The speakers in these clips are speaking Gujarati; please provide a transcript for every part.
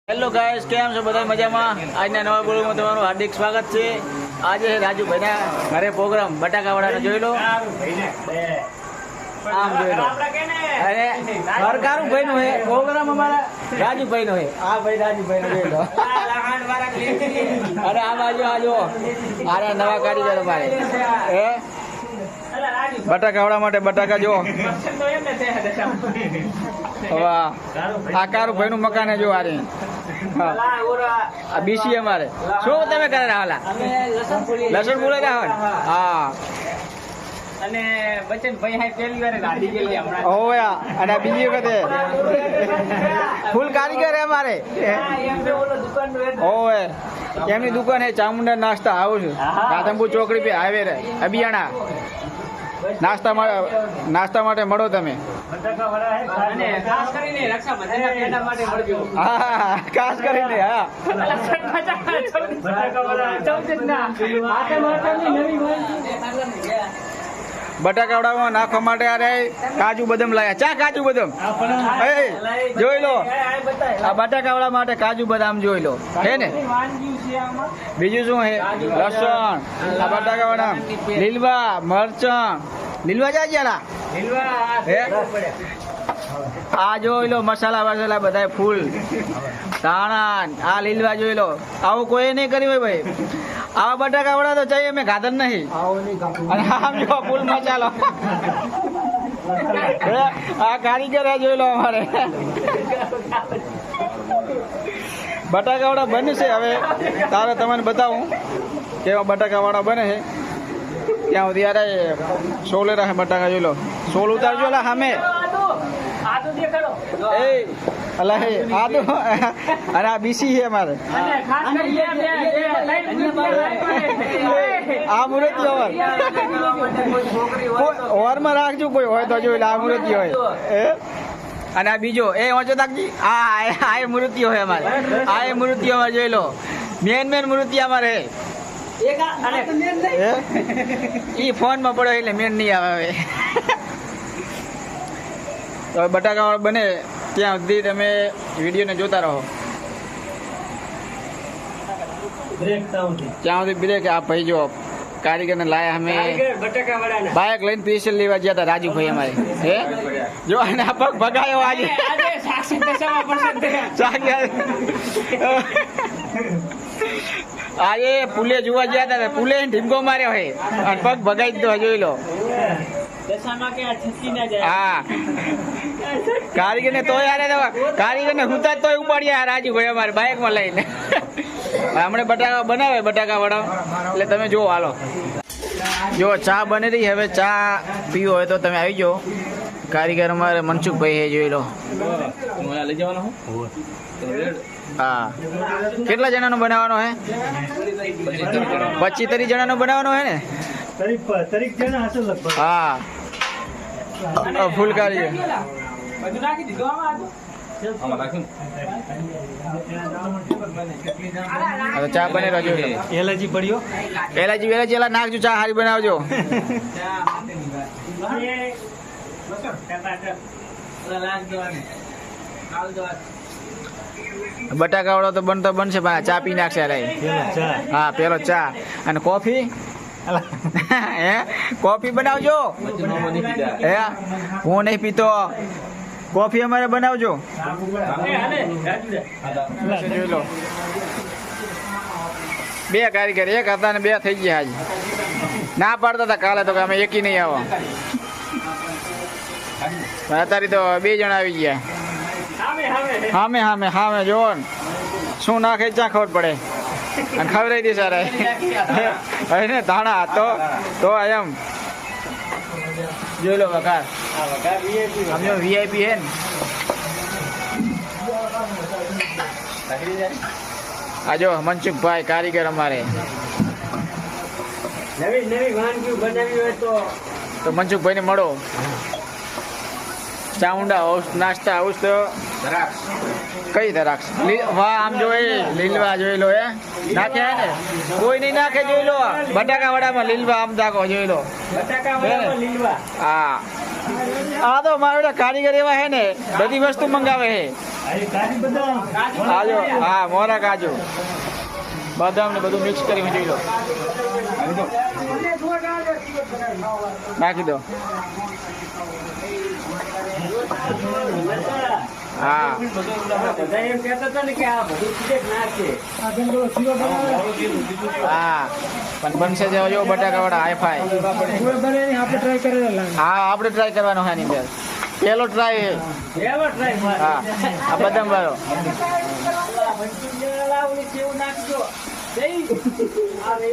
હેલો ગાઈસ, કેમ છો બધા? મજામાં? આજના નવા બ્લોગમાં તમારું હાર્દિક સ્વાગત છે. આજે રાજુભાઈના ઘરે પ્રોગ્રામ બટાકાવાળાનો જોઈ લો. આમ જોઈ લો. અને સરકારું ભાઈનું હે પ્રોગ્રામ, અમારા રાજુભાઈનો હે. આ ભાઈ રાજુભાઈનો જોઈ લો. અને આ બાજુ આ જો આરા નવા કારીગર અમારે હે બટાકાવાળા માટે બટાકા જો. આ કારુભાઈ નું મકાન જો. આ બીસી અમારે શું તમે કરે હાલા લસણ બોલે હા. અને બચનભાઈ હાઈ પહેલી વાર ગાડી ગયેલી હમણાં. ઓય અને બીજી વખતે ફૂલ કારીગર અમારે. ઓય એમની દુકાન હે ચામુંડા નાસ્તા. આવું છું રાધનપુર ચોકડી પે હાઈવે રે અબિયાણા. નાસ્તા માટે મળો તમે. અને ખાસ કરીને રક્ષાબંધનના પેડા માટે મળજો. હા ખાસ કરીને હા. બટાકાવડામાં નાખવા માટે અરે કાજુ બદામ લાયા. ચા કાજુ બદામ જોઈ લો. આ બટાકાવડા માટે કાજુ બદામ જોઈ લો હે ને. બીજું શું હે? લસણ, આ બટાકાવડા, લીલવા, મરચા. લીલવા જાય જરા આ જોઈ લો. મસાલા બધા ફૂલ ધાણા. આ લીલવા જોઈ લો. આવું કોઈ નહીં કર્યું હોય ભાઈ. આવા બટાકાવડા તો ચાહીએ અમે ગાધર નહીં. અને આમ જો ફૂલ મસાલો. આ કારીગર જોઈ લો અમારે. બટાકાવાળા બનશે હવે. તારે તમને બતાવું કેવા બટાકાવાળા બને છે. ત્યાં સુધી યાર સોલે રહે બટાકા જોઈ લો. સોલ ઉતારજો લા સામે. એ અલા હે આદુ. અને આ બીસી છે અમારે. આ મૂર્તિ ઓવરમાં રાખજો કોઈ હોય તો જોઈ લે. આ મૂર્તિ હોય અને આ બીજો એ ઓછો તાકજી. આ મૂર્તિ હોય અમારે. આ મૂર્તિ અમારે જોઈ લો. મેન મૂર્તિ અમારે ઈ ફોન માં પડે એટલે મેન નહીં આવે. તો બટાકા બને ત્યાં સુધી તમે વિડીયો ને જોતા રહો. ત્યાં સુધી બ્રેક. આ ભાઈ જો કારીગર ને લાયા અમે બાઇક લઈને સ્પેશિયલ લેવા ગયા હતા રાજુભાઈ અમારે હે જો. અને આ પગ ભગાયો આજે. આજે પુલે જોવા ગયા હતા. પુલે ઢીમકો માર્યો હે અને પગ ભગાઈ દીધો જોઈ લો. હા કારીગર ને તો કારીગર ને હુતા તોય ઉપાડ્યા રાજુભાઈ અમારે બાઇક માં લઈને. હમણાં બટાકા બનાવે બટાકા વડા એટલે તમે જો હાલો. જો ચા બની રહી. હવે ચા પીવો હોય તો તમે આવી જાઓ. કારીગર અમારે મનસુખભાઈ હે જોઈ લો. લઈ જવાનો હા કેટલા જણાનો બનાવવાનો હે? 25-30 જણાનો બનાવવાનો હે ને. હા ફૂલ કારીગર. ચા બને રહેજો. એલાજી પડ્યો. એલાજી નાખજો. ચા હારી બનાવજો. બટાકાવાળો તો બનતો બનશે પણ ચા પી નાખશે. હા પેલો ચા અને કોફી. હે કોફી બનાવજો. હે હું નહીં પીતો. કોફી અમારે બનાવજો. જોઈ લો 2 કારીગર. 1 હતા ને 2 થઈ ગયા. આજે ના પાડતા હતા કાલે તો કે અમે એકી નહીં આવો. અત્યારે તો 2 જણા આવી ગયા. હામે જો શું નાખે ચા ખબર પડે અને ખવડાવી દે સારા. ને ધાણા તો એમ જોઈ લો. વઘાર અમે વીઆઈપી હે ને. આ જો મનસુખભાઈ કારીગર અમારે. નવી વાનગી બનાવી હોય તો મનસુખભાઈ ને મળો. ચામુંડા હાઉસ નાસ્તા હાઉસ તો કઈ દ્રાક્ષ. વાહ આમ જો લીલવા જોઈ લો. નાખે હે ને કોઈ નહીં નાખે જોઈ લો. બટાકા વડામાં લીલવા આમ દાખો જોઈ લો. હા આ તો મારા કારીગર એવા હે ને બધી વસ્તુ મંગાવે હે. કાજુ, હા મોરા કાજુ બદામ ને બધું મિક્સ કરી જોઈ લો. નાખી દો. હા બધા એમ કહેતા હતા ને કે આ બધું સીધે જ નાખે. હા પણ બનશે જેવો જો બટાકા વાળા હાઈફાઈ. હા આપણે ટ્રાય કરવાનો છે એની અંદર પેલો ટ્રાય. એવો ટ્રાય માર. હા આ બદામ વાળો.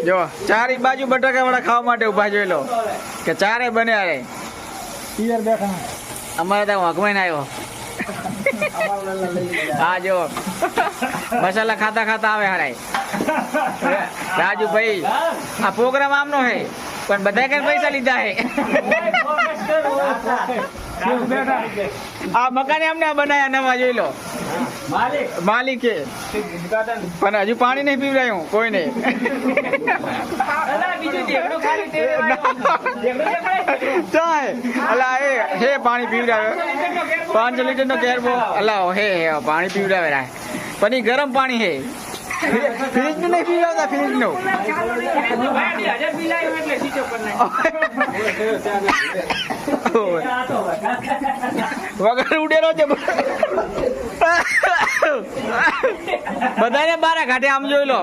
જો ચારે બાજુ બટાકા વાળા ખાવા માટે ઉભા જોઈ લો કે ચારે બને અરે અમારે ત્યાં વાઘમાં આવ્યો. હા જો મસાલા ખાતા ખાતા આવે હારાય. રાજુભાઈ આ પ્રોગ્રામ આમનો હે પણ બધા કઈ પૈસા લીધા હે. આ મકાને અમને બનાયા નવા જોઈ લો માલિકે પણ હજુ પાણી નહીં પીવડાયું કોઈને. ચાય અલા એ હે પાણી પીવડાવે 5 લીટરનો કેરબો અલા હે પાણી પીવડાવે રાય પણ ઈ ગરમ પાણી હે. ફ્રીજ નું નહીં પીવડાવતા ફ્રીજ નું. વગર ઉડેલો છે બધાને બારા ઘાટે આમ જોઈ લો.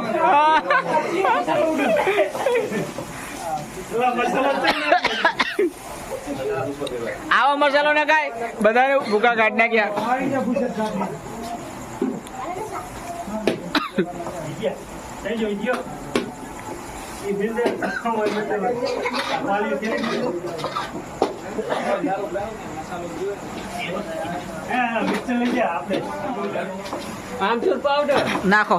આવો મસાલો ને કાય બધાને ભૂકા કાઢ નાખ્યા. આમચૂર પાવડર નાખો.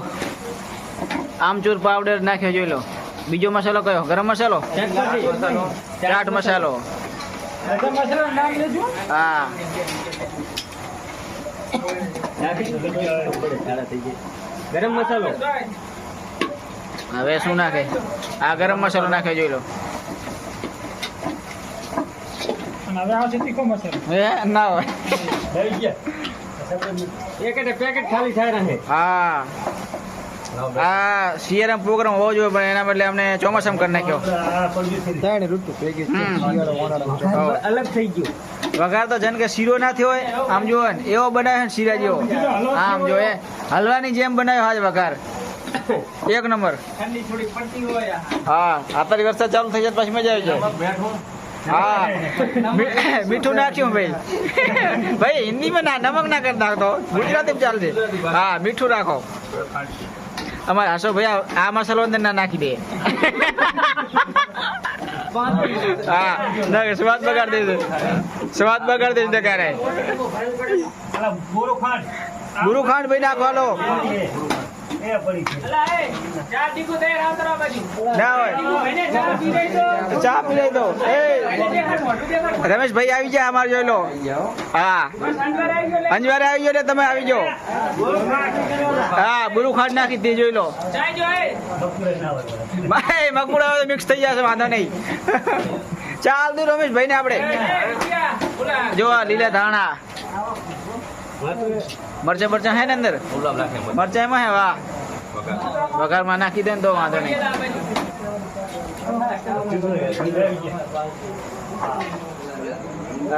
આમચૂર પાવડર નાખ્યો જોઈ લો. બીજો મસાલો કયો? ગરમ મસાલો, ચાટ મસાલો. હા ગરમ મસાલો. હવે શું નાખે? આ ગરમ મસાલો નાખે જોઈ લો. હે ના હોય. પેકેટ ખાલી થાય રહે. હા આ શિયાળાનો પ્રોગ્રામ હોવો જોઈએ પણ એના બદલે અમને ચોમાસામાં કરી નાખ્યો. અલગ થઈ ગયું. વઘાર તો જન કે શીરો ના થયો હોય આમ જો એવો બનાવ્યો ને શીરા જેવો. આમ જો હલવાની જેમ બનાવ્યો આજ વઘાર એક નંબર. ઠંડી થોડી પડતી હોય. હા અત્યારે વરસાદ ચાલુ થઈ જાય પછી મજા આવી જાય. હા મીઠું નાખ્યું ભાઈ. ભાઈ હિન્દીમાં ના નમક ના કરી નાખતો, ગુજરાતીમાં ચાલશે. હા મીઠું રાખો. અમારે હસો ભાઈ આ મસાલો અંદર ના નાખી દે. હા ના સ્વાદ બગાડ દેશે. સ્વાદ બગાડ દેશે ટકારે. ગુરુ ખાંડ ભાઈ નાખો હાલો. ના હોય ચા પી લઈ દો. રમેશભાઈ આવી જાય અમારે જોઈ લો. હા અંજવારે આવી ગયો ને તમે આવી જાઓ. હા ગુરુ ખાંડ નાખી દે જોઈ લો. ભાઈ મગમુડા મિક્સ થઈ જશે વાંધો નહીં. ચાલ દઉં રમેશભાઈ ને આપણે જો લીલા ધાણા મરચા મરચા હે ને અંદર મરચા એમાં હે. વાહ વઘારમાં નાખી દે ને તો વાંધો નહીં.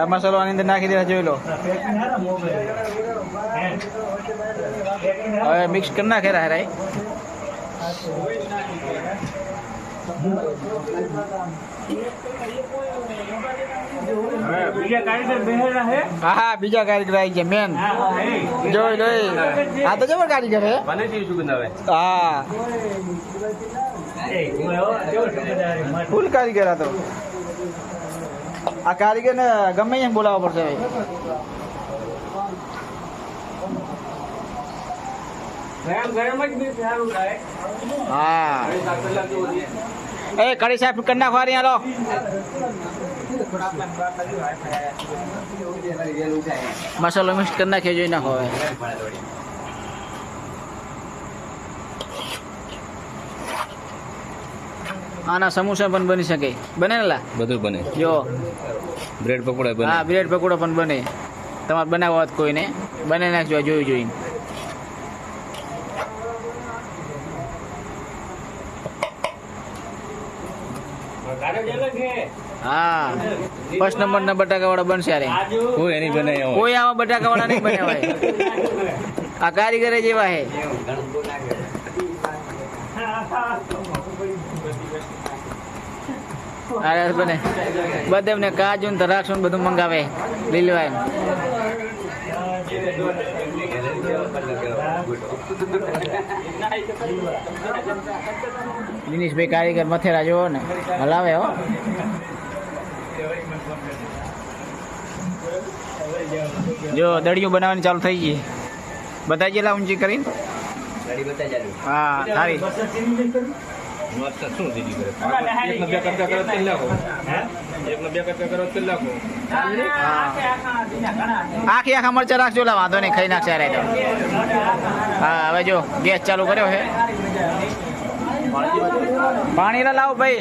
આ મસાલો આની અંદર નાખી દેવા જોઈ લો. હવે મિક્સ કરી નાખે રાય. હા બીજા કારીગર આવી ગયા મેન જોઈ લો. આ તો જબર કારીગર હે. હા ફૂલ કારીગર હતો. આ કારીગર ને ગમે એમ બોલાવવો પડશે. હા એ કડી સાહેબ કરી નાખો હાલો. મસાલો મિક્સ કરી નાખ્યો જોઈ નાખો. હવે આના સમોસા પણ બની શકે. બને ને લા? બધું બને. જો બ્રેડ પકોડા બને. હા બ્રેડ પકોડા પણ બને. તમારે બનાવવા કોઈને બનાવી નાખજો આ જોઈ જોઈને. હા ફર્સ્ટ નંબર ના બટાકા વાળા બનશે અરે કોઈ એની બનાવી કોઈ આવા બટાકા વાળા નહીં બનાવાય. આ કારીગર જેવા હે. અરે બને બધે ને કાજુ ને દ્રાક્ષ બધું મંગાવે લીલવાય. દિનેશભાઈ કારીગર મથેરા જોવો ને હલાવે હો. જો દળિયું બનાવવાની ચાલુ થઈ ગઈ. બતાવી ગયેલા ઊંચી કરીને. હા સારી. આખી આખા મરચા રાખજો. વાંધો નહીં ખાઈ નાખશે અરે તો. હા હવે જો ગેસ ચાલુ કર્યો છે. પાણી લાવો ભાઈ.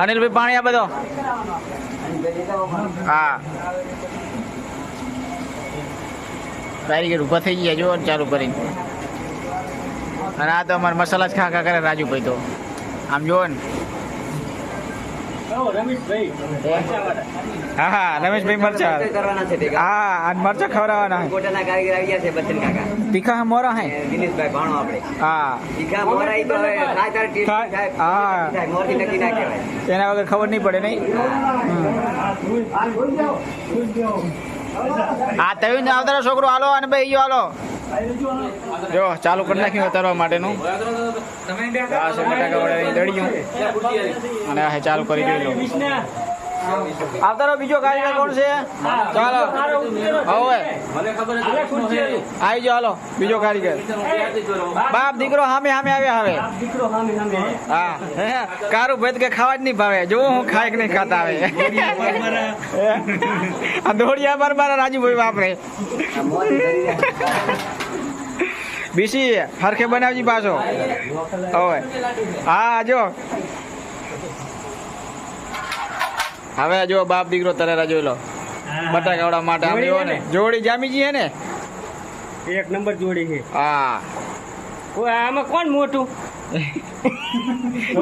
અનિલભાઈ પાણી આ બધો. હા કારીગર ઊભા થઈ ગયા જો ચાલુ કરીને. અને આ તો અમારે મસાલા જ ખા કરે રાજુભાઈ તો. આમ જુઓ ને. હા હા રમેશભાઈ મરચા. હા આ મરચા ખવડાવવાના. તીખા મોરા હે. હા હા એના વગર ખબર નહીં પડે નહીં. હા તયું આવતા છોકરો હાલો અને ભાઈ ગયો હાલો. જો ચાલુ કરી નાખ્યું ઉતારવા માટેનું. બટાકા વડાની દળિયું અને આ ચાલુ કરી જોઈ લો. આવતા રહો. બીજો કારીગર કોણ છે? ચાલો હવે આવી જાઓ. હાલો બીજો કારીગર. બાપ દીકરો સામે સામે આવ્યા હવે. હા કારું ભેદ કે ખાવા જ નહીં ભાવે. જો હું ખાય કે નહીં ખાતા આવે. આ દોડિયા પર મારા રાજુભાઈ વાપરે. બીસી હરખે બનાવજી પાછો. હવે હા જો હવે જો બાપ દીકરો તરેરા જોઈ લો. બટાકાવડા માટે આમ જોવો ને જોડી જામીજી હે ને. એક નંબર જોડી છે. હા આમાં કોણ મોટું?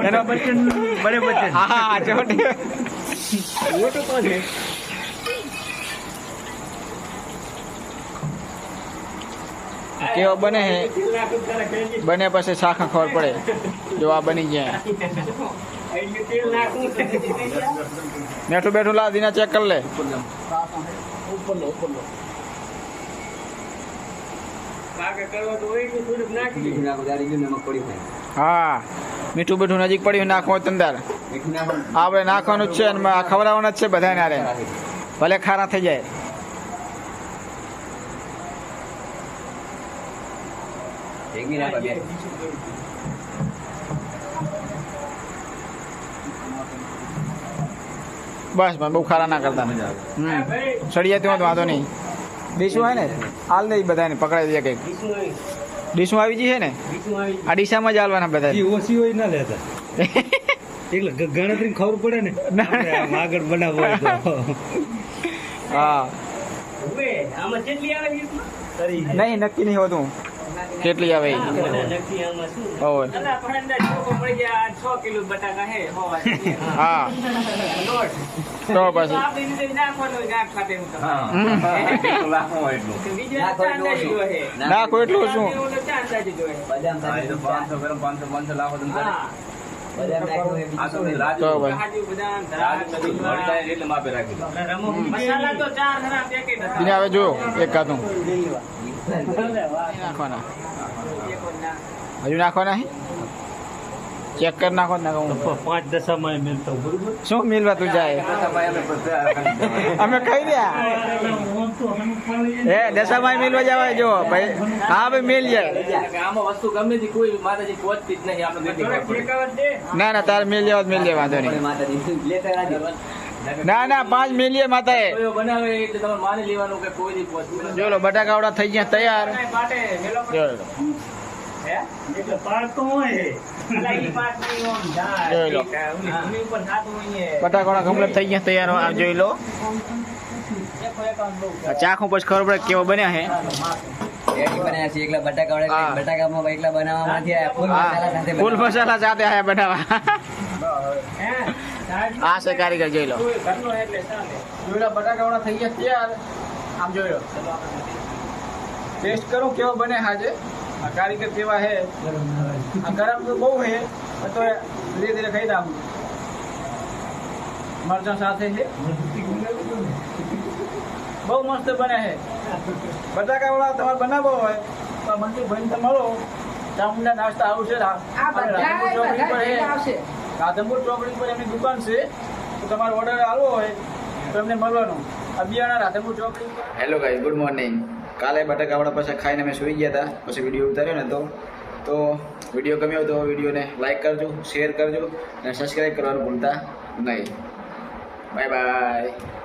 એનો બચ્ચન બડે બચ્ચન. હા જોડી મોટું કોણ છે? કેવો બને હે. બને પછી શાખા ખબર પડે. જો આ બની ગયા. મેઠું બેઠું લાવ દીના ચેક કરી લે. હા મીઠું બેઠું નજીક પડ્યું નાખવું તંદાર. આપણે નાખવાનું જ છે અને ખવડાવવાના જ છે બધાને. આરે ભલે ખારા થઈ જાય. બસ બહુ ખારા ના કરતા. સળિયા ત્યાં વાંધો નહીં. ડીશું હોય ને હાલ દે બધાને પકડાઈ દે. કંઈક ડીશું આવી જઈ છે ને. આ ડીશામાં જ હાલવાના બધા. ઓછી હોય ના લેતા. એટલે ગણતરી ખબર પડે ને આગળ બનાવવો. હા નહીં નક્કી નહીં હોતું કેટલી આવે. હા તો પછી નાખો એટલું શું. હવે જો એક કાતું નાખવાના. હજુ નાખવાના ચેક કરી નાખો. 5-10 મિલતો શું મિલવા તું જાય. અમે ખાઈ રહ્યા એ દશામાં મિલવા જવાય. જો ભાઈ હા ભાઈ મિલ જાય. ના ના તારે મિલ લેવા મિલ લેવા. વાંધો નહીં. ના ના 5 મિલીએ માતા એ જો લો બટાકાવડા થઈ ગયા તૈયાર. બટાકાવડા કમ્પ્લીટ થઈ ગયા તૈયાર. જોઈ લો ચાખું પછી ખબર પડે કેવો બન્યા છે રેડી બનાવ્યા છે એકલા બટાકા હા. બટાકામાં એકલા બનાવવા નથી આયા ફૂલ મસાલા સાથે ફૂલ મસાલા સાથે આયા બનાવવા આ છે કારીગર જોઈ લો જોઈ લો બટાકાવાળા થઈ ગયા તૈયાર આમ જોઈ લો ટેસ્ટ કરું કેવો બને હાજે આ કારીગર કેવા હે આ ગરમ તો બહુ હે તો ધીરે ધીરે ખાઈ દઉં મરચાં સાથે છે બહુ મસ્ત બને છે બટાકાવાળા તમારે બનાવવો હોય તો મનસુખભાઈ ને મળો ચામુંડા નાસ્તા આવશે રાધનપુર ચોકડી પર છે રાધનપુર ચોકડી પર એમની દુકાન છે તો તમારો ઓર્ડર આવવો હોય તો એમને મળવાનું અબિયાણા રાધનપુર ચોકડી પર હેલો ગાઈસ ગુડ મોર્નિંગ કાલે બટાકાવાળા પછી ખાઈને અમે સૂઈ ગયા હતા પછી વિડીયો ઉતાર્યો ને તો વિડીયો ગમ્યો તો વિડીયોને લાઈક કરજો શેર કરજો અને સબસ્ક્રાઈબ કરવાનું ભૂલતા નહીં બાય બાય